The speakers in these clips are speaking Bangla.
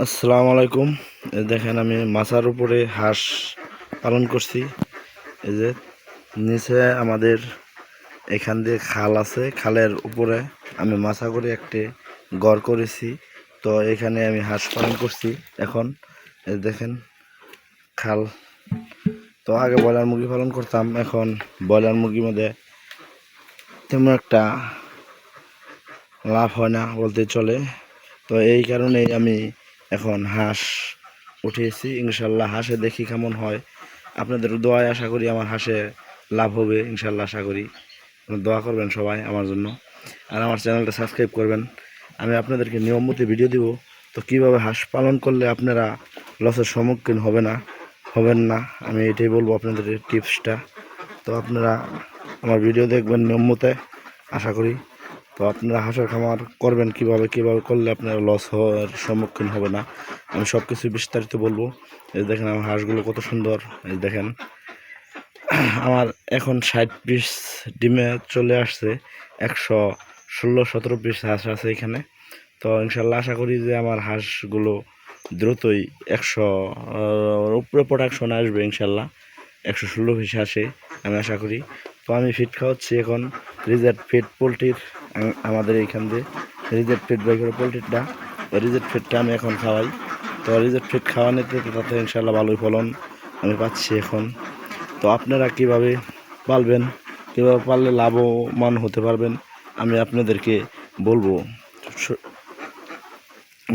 আসসালামু আলাইকুম। এই দেখেন আমি মাচার উপরে হাঁস পালন করছি। এই যে নিচে আমাদের এখান দিয়ে খাল আছে, খালের উপরে আমি মাচা করে একটি ঘর করেছি। তো এখানে আমি হাঁস পালন করছি। এখন এই দেখেন খাল। তো আগে ব্রয়লার মুরগি পালন করতাম, এখন ব্রয়লার মুরগির মধ্যে তেমন একটা লাভ হয় না বলতে চলে। তো এই কারণেই আমি এখন হাঁস উঠিয়েছি। ইনশাল্লাহ হাঁসে দেখি কেমন হয়। আপনাদের দোয়ায় আশা করি আমার হাঁসে লাভ হবে, ইনশাল্লাহ আশা করি। দোয়া করবেন সবাই আমার জন্য, আর আমার চ্যানেলটা সাবস্ক্রাইব করবেন। আমি আপনাদেরকে নিয়মিত ভিডিও দিব। তো কীভাবে হাঁস পালন করলে আপনারা লসের সম্মুখীন হবেন না, আমি এটাই বলবো আপনাদের টিপসটা। তো আপনারা আমার ভিডিও দেখবেন নিয়মিত, আশা করি। তো আপনারা হাঁসের খামার করবেন কিভাবে করলে আপনারা লস হওয়ার সম্মুখীন হবে না, আমি সব কিছু বিস্তারিত বলবো। এই দেখেন আমার হাঁসগুলো কত সুন্দর। এই দেখেন আমার এখন 60 পিস ডিমে চলে আসছে, 116-17 পিস হাঁস আছে এখানে। তো ইনশাল্লাহ আশা করি যে আমার হাঁসগুলো দ্রুতই 100 উপরে প্রোডাকশন আসবে ইনশাল্লাহ। 116 পিস আসে আমি আশা করি। তো আমি ফিড খাওয়াচ্ছি এখন রিজেট ফিড পোলট্রির। আমাদের এইখান দিয়ে রিজেট ফিড বাই করে পোলট্রিটা, রিজেট ফিডটা আমি এখন খাওয়াই। তো রিজেট ফিড খাওয়ানোতে তাতে ইনশাল্লাহ ভালোই ফলন আমি পাচ্ছি এখন। তো আপনারা কিভাবে পালবেন, কীভাবে পাললে লাভবান হতে পারবেন, আমি আপনাদেরকে বলবো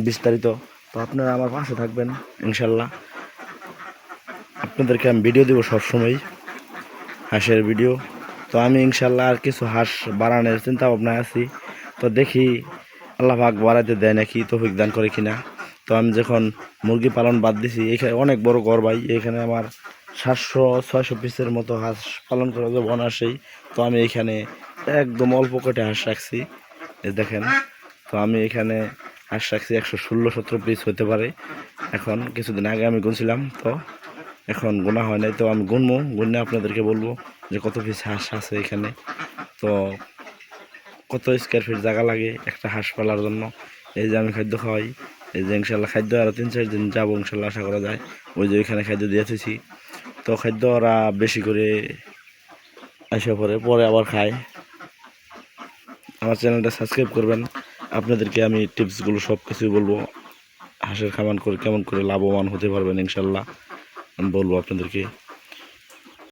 বিস্তারিত। তো আপনারা আমার পাশে থাকবেন ইনশাল্লাহ। আপনাদেরকে আমি ভিডিও দেবো সবসময়, হাঁসের ভিডিও। তো আমি ইনশাল্লাহ আর কিছু হাঁস বাড়ানোর চিন্তা ভাবনায় আছি। তো দেখি আল্লাহ পাক বাড়াইতে দেয় নাকি, তৌফিক দান করে কিনা। তো আমি যখন মুরগি পালন বাদ দিছি, এখানে অনেক বড় ঘর ভাই, এখানে আমার 700-600 পিসের মতো হাঁস পালন করা যাবে অনায়াসেই। তো আমি এখানে একদম অল্প কটে হাঁস রাখছি, এই দেখেন। তো আমি এখানে হাঁস রাখছি 116-17 পিস হতে পারে। এখন কিছুদিন আগে আমি গুনছিলাম, তো এখন গোনা হয় নাই। তো আমি গুনে আপনাদেরকে বলবো যে কত পিস হাঁস আছে এখানে। তো কত স্কোয়ার ফিট জায়গা লাগে একটা হাঁস পালার জন্য। এই যে আমি খাদ্য খাওয়াই, এই যে ইনশাল্লাহ খাদ্য আরও 3-4 দিন যাবো ইনশাল্লাহ আশা করা যায়। ওই যে ওইখানে খাদ্য দিয়েছি। তো খাদ্য ওরা বেশি করে আসে পরে আবার খায়। আমার চ্যানেলটা সাবস্ক্রাইব করবেন। আপনাদেরকে আমি টিপসগুলো সব কিছুই বলবো, হাঁসের খামার করে কেমন করে লাভবান হতে পারবেন ইনশাল্লাহ আমি বলবো আপনাদেরকে।